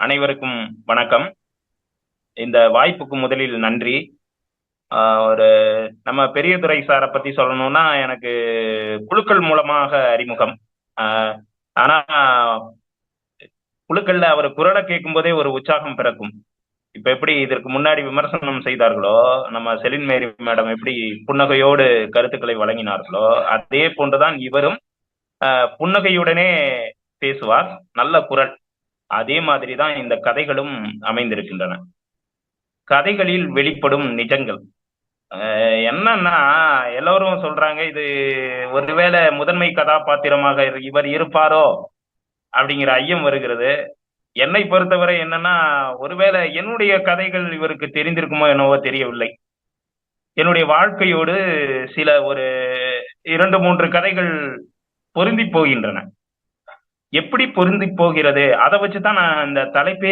அனைவருக்கும் வணக்கம். இந்த வாய்ப்புக்கு முதலில் நன்றி. ஒரு நம்ம பெரியதுரை சாரை பத்தி சொல்லணும்னா எனக்கு குழுக்கள் மூலமாக அறிமுகம். ஆஹ் ஆனா குழுக்கள்ல அவர் குரலை கேட்கும் போதே ஒரு உற்சாகம் பிறக்கும். இப்ப எப்படி இதற்கு முன்னாடி விமர்சனம் செய்தார்களோ, நம்ம செலின் மேரி மேடம் எப்படி புன்னகையோடு கருத்துக்களை வழங்கினார்களோ, அதே போன்றுதான் இவரும் புன்னகையுடனே பேசுவார். நல்ல குரல். அதே மாதிரிதான் இந்த கதைகளும் அமைந்திருக்கின்றன. கதைகளில் வெளிப்படும் நிஜங்கள். என்னன்னா, எல்லோரும் சொல்றாங்க இது ஒருவேளை முதன்மை கதாபாத்திரமாக இவர் இருப்பாரோ அப்படிங்கிற ஐயம் வருகிறது. என்னை பொறுத்தவரை என்னன்னா, ஒருவேளை என்னுடைய கதைகள் இவருக்கு தெரிந்திருக்குமோ என்னவோ தெரியவில்லை. என்னுடைய வாழ்க்கையோடு சில ஒரு 2, 3 கதைகள் பொருந்தி போகின்றன. எப்படி பொருந்தி போகிறது அதை வச்சுதான் நான் இந்த தலைப்பே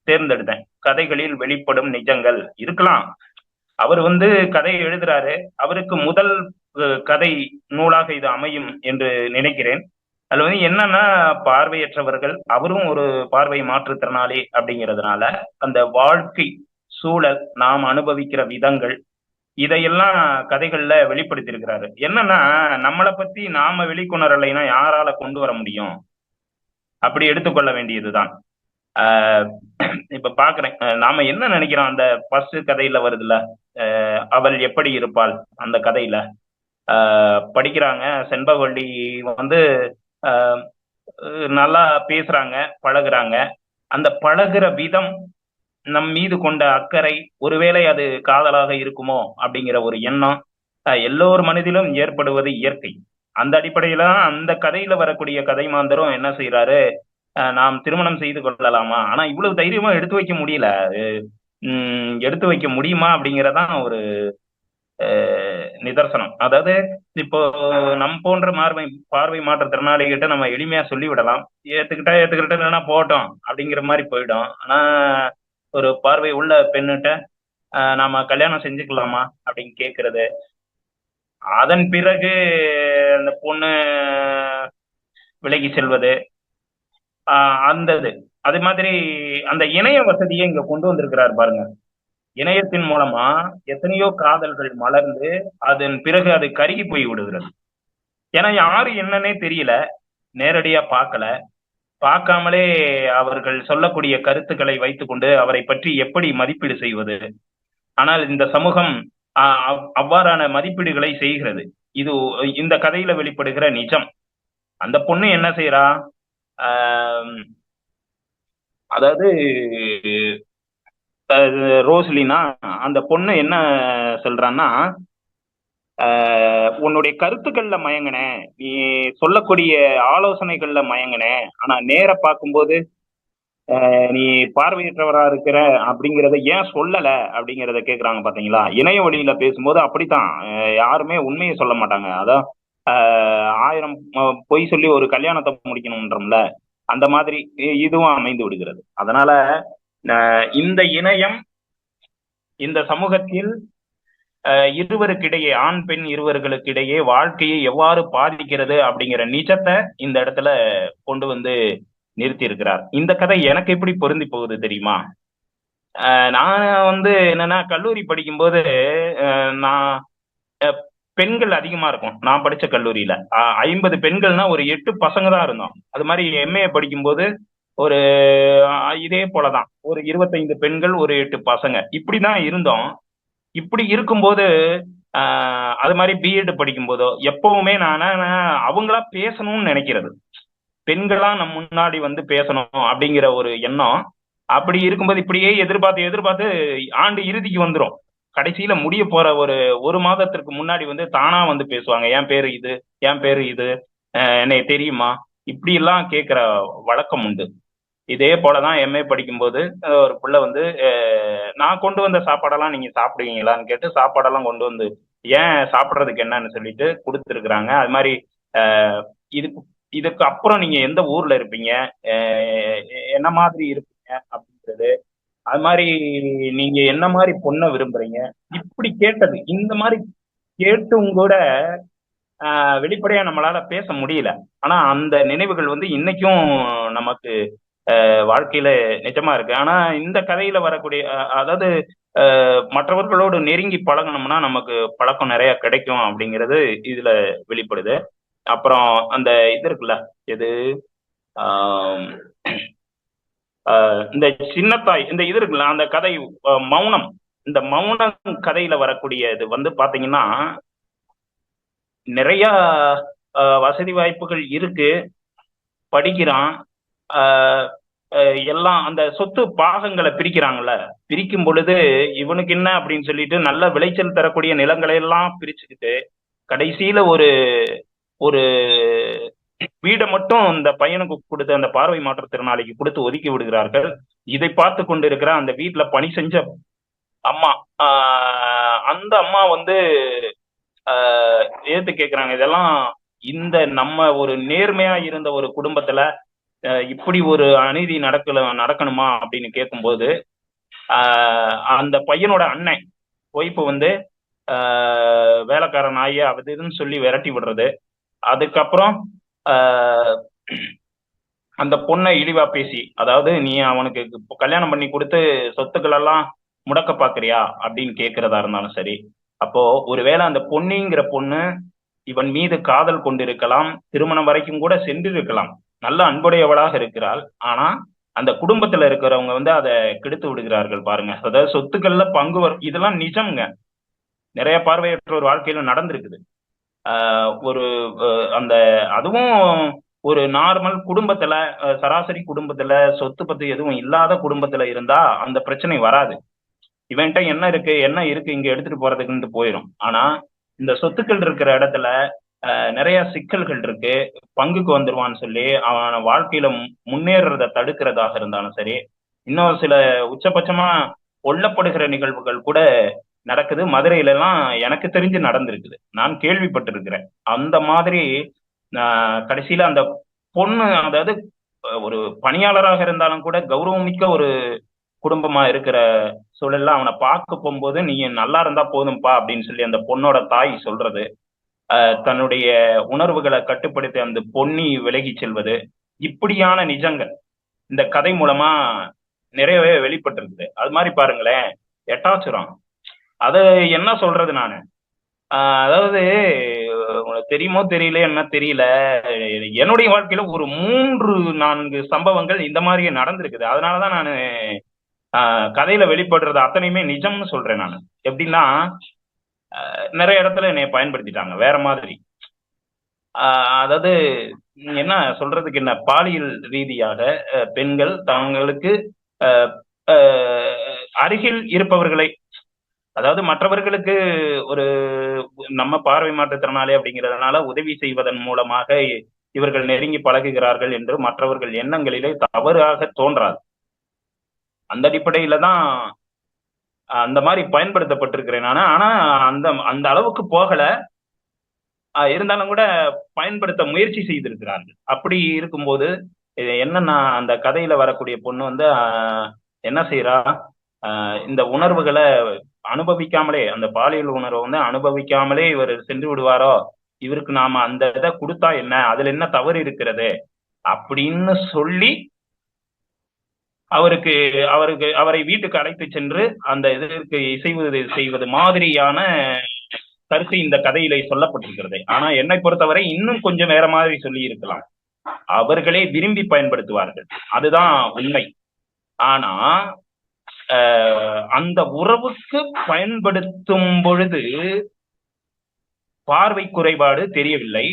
தேர்ந்தெடுத்தேன். கதைகளில் வெளிப்படும் நிஜங்கள் இருக்கலாம். அவர் கதை எழுதுறாரு. அவருக்கு முதல் கதை நூலாக இது அமையும் என்று நினைக்கிறேன். அதுல என்னன்னா, பார்வையற்றவர்கள், அவரும் ஒரு பார்வை மாற்றுத்திறனாளி அப்படிங்கிறதுனால அந்த வாழ்க்கை சூழல், நாம் அனுபவிக்கிற விதங்கள், இதையெல்லாம் கதைகள்ல வெளிப்படுத்தி இருக்கிறாரு. என்னன்னா, நம்மளை பத்தி நாம வெளிக்கொணரலைன்னா யாரால கொண்டு வர முடியும்? அப்படி எடுத்துக்கொள்ள வேண்டியதுதான். ஆஹ் இப்ப பாக்குறேன், நாம என்ன நினைக்கிறோம்? அந்த ஃபர்ஸ்ட் கதையில வருதுல்ல, அவள் எப்படி இருப்பாள், அந்த கதையில படிக்கிறாங்க. செண்பகவல்லி வந்து ஆஹ் நல்லா பேசுறாங்க, பழகுறாங்க. அந்த பழகுற விதம், நம் மீது கொண்ட அக்கறை, ஒருவேளை அது காதலாக இருக்குமோ அப்படிங்கிற ஒரு எண்ணம் எல்லோர் மனதிலும் ஏற்படுவது இயற்கை. அந்த அடிப்படையில தான் அந்த கதையில வரக்கூடிய கதை மாந்தரும் என்ன செய்யறாரு, நாம் திருமணம் செய்து கொள்ளலாமா, ஆனா இவ்வளவு தைரியமா எடுத்து வைக்க முடியல. எடுத்து வைக்க முடியுமா அப்படிங்கறதான் ஒரு நிதர்சனம். அதாவது இப்போ நம் போன்ற பார்வை மாற்றுத்திறனாளிகிட்ட நம்ம எளிமையா சொல்லி விடலாம், ஏத்துக்கிட்டா இல்லைன்னா போட்டோம் அப்படிங்கிற மாதிரி போயிடும். ஆனா ஒரு பார்வை உள்ள பெண்ணுகிட்ட நாம கல்யாணம் செஞ்சுக்கலாமா அப்படின்னு கேட்கறது, அதன் பிறகு அந்த பொண்ணு விலகி செல்வது, அந்த அது மாதிரி அந்த இணைய வசதியை இங்க கொண்டு வந்திருக்கிறார் பாருங்க. இணையத்தின் மூலமா எத்தனையோ காதல்கள் மலர்ந்து அதன் பிறகு அது கருகி போய் விடுகிறது. ஏன்னா யாரு என்னன்னே தெரியல, நேரடியா பார்க்கல, பார்க்காமலே அவர்கள் சொல்லக்கூடிய கருத்துக்களை வைத்துக்கொண்டு அவரை பற்றி எப்படி மதிப்பீடு செய்வது? ஆனால் இந்த சமூகம் அவ்வாறான மதிப்பீடுகளை செய்கிறது. இது இந்த கதையில வெளிப்படுகிற நிஜம். அந்த பொண்ணு என்ன செய்யறா, அதாவது ரோஸ்லினா, அந்த பொண்ணு என்ன சொல்றான்னா, உன்னுடைய கருத்துக்கள்ல மயங்கின, நீ சொல்லக்கூடிய ஆலோசனைகள்ல மயங்கின, ஆனா நேர பார்க்கும்போது நீ பார்வையற்றவரா இருக்கிற அப்படிங்கிறத ஏன் சொல்லல அப்படிங்கிறத கேக்குறாங்க. பாத்தீங்களா? இணைய வழியில பேசும்போது அப்படித்தான், யாருமே உண்மையை சொல்ல மாட்டாங்க. அதான் 1000 பொய் சொல்லி ஒரு கல்யாணத்தை முடிக்கணும்ன்றோம்ல, அந்த மாதிரி இதுவும் அமைந்து விடுகிறது. அதனால இந்த இணையம் இந்த சமூகத்தில் இருவருக்கிடையே, ஆண் பெண் இருவர்களுக்கிடையே வாழ்க்கையை எவ்வாறு பாதிக்கிறது அப்படிங்கிற நிஜத்தை இந்த இடத்துல கொண்டு நிறுத்தி இருக்கிறார். இந்த கதை எனக்கு எப்படி பொருந்தி போகுது தெரியுமா? நான் என்னன்னா, கல்லூரி படிக்கும்போது நான் பெண்கள் அதிகமா இருக்கும். நான் படிச்ச கல்லூரியில 50 பெண்கள்னா ஒரு 8 பசங்க தான் இருந்தோம். அது மாதிரி எம்ஏ படிக்கும்போது ஒரு இதே போலதான், ஒரு 25 பெண்கள், ஒரு 8 பசங்க, இப்படிதான் இருந்தோம். இப்படி இருக்கும்போது அது மாதிரி பிஎட் படிக்கும் போதோ எப்பவுமே நான் அவங்களா பேசணும்னு நினைக்கிறது, பெண்களா நம்ம முன்னாடி பேசணும் அப்படிங்கிற ஒரு எண்ணம். அப்படி இருக்கும்போது இப்படியே எதிர்பார்த்து எதிர்பார்த்து ஆண்டு இறுதிக்கு வந்துடும். கடைசியில முடிய போற ஒரு மாதத்திற்கு முன்னாடி தானா பேசுவாங்க, என் பேரு இது, என் பேரு இது, என்னை தெரியுமா, இப்படி எல்லாம் கேட்கிற வழக்கம் உண்டு. இதே போலதான் எம்ஏ படிக்கும்போது ஒரு பிள்ளை நான் கொண்டு வந்த சாப்பாடெல்லாம் நீங்க சாப்பிடுவீங்களான்னு கேட்டு சாப்பாடெல்லாம் கொண்டு ஏன் சாப்பிட்றதுக்கு என்னன்னு சொல்லிட்டு கொடுத்துருக்குறாங்க. அது மாதிரி இதுக்கு அப்புறம் நீங்க எந்த ஊர்ல இருப்பீங்க, என்ன மாதிரி இருப்பீங்க அப்படின்றது, அது மாதிரி நீங்க என்ன மாதிரி பொண்ணை விரும்புறீங்க, இப்படி கேட்டது. இந்த மாதிரி கேட்டும் கூட வெளிப்படையா நம்மளால பேச முடியல. ஆனா அந்த நினைவுகள் இன்னைக்கும் நமக்கு வாழ்க்கையில நிஜமா இருக்கு. ஆனா இந்த கதையில வரக்கூடிய அதாவது மற்றவர்களோடு நெருங்கி பழகணும்னா நமக்கு பழக்கம் நிறைய கிடைக்கும் அப்படிங்கிறது இதுல வெளிப்படுது. அப்புறம் அந்த இது இருக்குல்ல, எது ஆம், இந்த சின்னத்தாய் இந்த இது இருக்குல்ல, அந்த கதை மௌனம். இந்த மௌனம் கதையில வரக்கூடிய இது பாத்தீங்கன்னா நிறைய வசதி வாய்ப்புகள் இருக்கு, படிக்கிறான், எல்லாம் அந்த சொத்து பாகங்களை பிரிக்கிறாங்கல்ல, பிரிக்கும் பொழுது இவனுக்கு என்ன அப்படின்னு சொல்லிட்டு நல்ல விளைச்சல் தரக்கூடிய நிலங்களை எல்லாம் பிரிச்சுக்கிட்டு கடைசியில ஒரு ஒரு வீடை மட்டும் இந்த பையனுக்கு கொடுத்து, அந்த பார்வை மாற்றுத்திறனாளிக்கு கொடுத்து ஒதுக்கி விடுகிறார்கள். இதை பார்த்து கொண்டு இருக்கிற அந்த வீட்டுல பணி செஞ்ச அம்மா, அந்த அம்மா ஏத்து கேக்குறாங்க, இதெல்லாம் இந்த நம்ம ஒரு நேர்மையா இருந்த ஒரு குடும்பத்துல இப்படி ஒரு அநீதி நடக்கணுமா அப்படின்னு கேட்கும்போது அந்த பையனோட அண்ணன் ஒய்ஃபு வேலைக்காரன் ஆகிய அதுன்னு சொல்லி விரட்டி விடுறது. அதுக்கப்புறம் அந்த பொண்ணை இழிவா பேசி, அதாவது நீ அவனுக்கு கல்யாணம் பண்ணி கொடுத்து சொத்துக்கள் எல்லாம் முடக்க பாக்குறியா அப்படின்னு கேட்கிறதா இருந்தாலும் சரி. அப்போ ஒருவேளை அந்த பொண்ணுங்கிற பொண்ணு இவன் மீது காதல் கொண்டிருக்கலாம், திருமணம் வரைக்கும் கூட சென்றிருக்கலாம், நல்ல அன்புடையவளாக இருக்கிறாள். ஆனா அந்த குடும்பத்துல இருக்கிறவங்க அதை கெடுத்து விடுகிறார்கள் பாருங்க. அதாவது சொத்துக்கள்ல பங்கு வரும், இதெல்லாம் நிஜம்ங்க. நிறைய பார்வையற்றோர் வாழ்க்கையில நடந்திருக்குது. ஒரு அந்த அதுவும் ஒரு நார்மல் குடும்பத்துல, சராசரி குடும்பத்துல, சொத்து பத்து எதுவும் இல்லாத குடும்பத்துல இருந்தா அந்த பிரச்சனை வராது. இவன்ட்ட என்ன இருக்கு இங்க எடுத்துட்டு போறதுக்குன்னு போயிடும். ஆனா இந்த சொத்துக்கள் இருக்கிற இடத்துல நிறைய சிக்கல்கள் இருக்கு. பங்குக்கு வந்துருவான்னு சொல்லி அவன் வாழ்க்கையில முன்னேறத தடுக்கிறதாக இருந்தாலும் சரி, இன்னும் சில உச்சபட்சமா கொல்லப்படுகிற நிகழ்வுகள் கூட நடக்குது. மதுரையில எல்லாம் எனக்கு தெரிஞ்சு நடந்திருக்குது, நான் கேள்விப்பட்டிருக்கிறேன். அந்த மாதிரி கடைசியில அந்த பொண்ணு, அதாவது ஒரு பணியாளராக இருந்தாலும் கூட கௌரவமிக்க ஒரு குடும்பமா இருக்கிற சூழல்ல அவனை பார்க்க போகும்போது நீ நல்லா இருந்தா போதும்பா அப்படின்னு சொல்லி அந்த பொண்ணோட தாய் சொல்றது, தன்னுடைய உணர்வுகளை கட்டுப்படுத்தி அந்த பொன்னி விலகி செல்வது, இப்படியான நிஜங்கள் இந்த கதை மூலமா நிறையவே வெளிப்பட்டிருக்குது. அது மாதிரி பாருங்களேன், எட்டாச்சுரம், அத என்ன சொல்றது நானு, அதாவது உங்களுக்கு தெரியுமோ தெரியல, என்ன தெரியல, என்னுடைய வாழ்க்கையில ஒரு 3-4 சம்பவங்கள் இந்த மாதிரி நடந்திருக்குது. அதனாலதான் நான் கதையில வெளிப்படுறது அத்தனையுமே நிஜம்னு சொல்றேன் நான். எப்படின்னா நிறைய இடத்துல என்னைய பயன்படுத்திட்டாங்க வேற மாதிரி. அதாவது என்ன சொல்றதுக்கு, என்ன பாலியல் ரீதியாக பெண்கள் தங்களுக்கு அருகில் இருப்பவர்களை, அதாவது மற்றவர்களுக்கு ஒரு நம்ம பார்வை மாற்றுத்திறனாளி அப்படிங்கிறதுனால உதவி செய்வதன் மூலமாக இவர்கள் நெருங்கி பழகுகிறார்கள் என்று மற்றவர்கள் எண்ணங்களிலே தவறாக தோன்றாது. அந்த அடிப்படையில தான் அந்த மாதிரி பயன்படுத்தப்பட்டிருக்கிறேன் நான். ஆனா அந்த அந்த அளவுக்கு போகல, இருந்தாலும் கூட பயன்படுத்த முயற்சி செய்திருக்கிறார்கள். அப்படி இருக்கும்போது என்னன்னா, அந்த கதையில வரக்கூடிய பொண்ணு என்ன செய்யறா, இந்த உணர்வுகளை அனுபவிக்காமலே, அந்த பாலியல் உணர்வை அனுபவிக்காமலே இவர் சென்று விடுவாரோ, இவருக்கு நாம அந்த இதை கொடுத்தா என்ன, அதுல என்ன தவறு இருக்கிறது அப்படின்னு சொல்லி அவரை வீட்டுக்கு அழைத்து சென்று அந்த இதற்கு செய்வது மாதிரியான கருத்து இந்த கதையில சொல்லப்பட்டிருக்கிறது. ஆனா என்னை பொறுத்தவரை இன்னும் கொஞ்சம் வேற மாதிரி சொல்லி இருக்கலாம். அவர்களே விரும்பி பயன்படுத்துவார்கள், அதுதான் உண்மை. ஆனா அந்த உறவுக்கு பயன்படுத்தும் பொழுது பார்வை குறைபாடு தெரியவில்லை,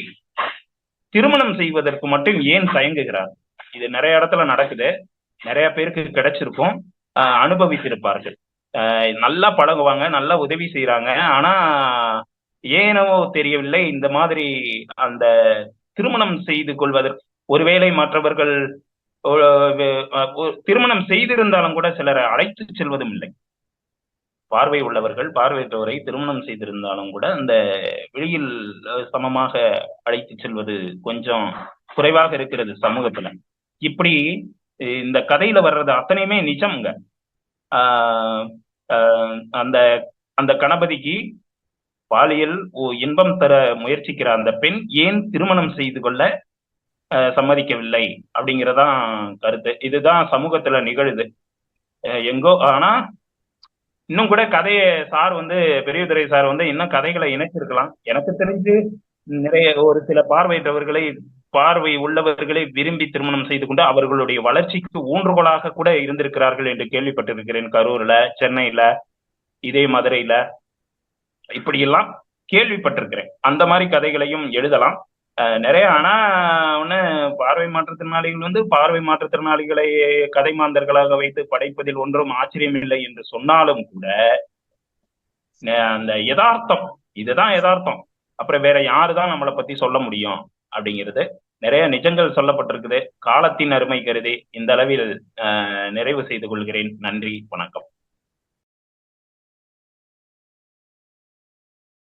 திருமணம் செய்வதற்கு மட்டும் ஏன் தயங்குகிறார்? இது நிறைய இடத்துல நடக்குது, நிறைய பேருக்கு கிடைச்சிருக்கும், அனுபவித்திருப்பார்கள். நல்லா பழகுவாங்க, நல்லா உதவி செய்யறாங்க, ஆனா ஏனோ தெரியவில்லை இந்த மாதிரி அந்த திருமணம் செய்து கொள்வதற்கு, ஒருவேளை மற்றவர்கள் திருமணம் செய்திருந்தாலும் கூட சிலரை அழைத்து செல்வதும் இல்லை. பார்வை உள்ளவர்கள் பார்வையற்றவரை திருமணம் செய்திருந்தாலும் கூட அந்த வெளியில் சமமாக அழைத்து செல்வது கொஞ்சம் குறைவாக இருக்கிறது சமூகத்துல. இப்படி இந்த கதையில வர்றது அத்தனையுமே நிஜம்ங்க. அந்த அந்த கணபதிக்கு பாலியல் இன்பம் தர முயற்சிக்கிற அந்த பெண் ஏன் திருமணம் செய்து கொள்ள சம்மதிக்கவில்லை அப்படிங்கறதான் கருத்து. இதுதான் சமூகத்துல நிகழுது எங்கோ. ஆனா இன்னும் கூட கதையை சார் வந்து பெரியதுரை சார் வந்து இன்னும் கதைகளை இணைச்சிருக்கலாம். எனக்கு தெரிஞ்சு நிறைய ஒரு சில பார்வை உள்ளவர்களை விரும்பி திருமணம் செய்து கொண்டு அவர்களுடைய வளர்ச்சிக்கு ஊன்றுகோலாக கூட இருந்திருக்கிறார்கள் என்று கேள்விப்பட்டிருக்கிறேன். கரூர்ல, சென்னையில, இதே மதுரையில இப்படியெல்லாம் கேள்விப்பட்டிருக்கிறேன். அந்த மாதிரி கதைகளையும் எழுதலாம் நிறைய. ஆனா ஒண்ணு, பார்வை மாற்றுத்திறனாளிகள் வந்து பார்வை மாற்றுத்திறனாளிகளை கதை மாந்தர்களாக வைத்து படைப்பதில் ஒன்றும் ஆச்சரியம் இல்லை என்று சொன்னாலும் கூட அந்த யதார்த்தம், இதுதான் யதார்த்தம். அப்புறம் வேற யாருதான் நம்மளை பத்தி சொல்ல முடியும் அப்படிங்கிறது. நிறைய நிஜங்கள் சொல்லப்பட்டிருக்குது. காலத்தின் அருமை கருதி இந்த அளவில் நிறைவு செய்து கொள்கிறேன். நன்றி, வணக்கம்.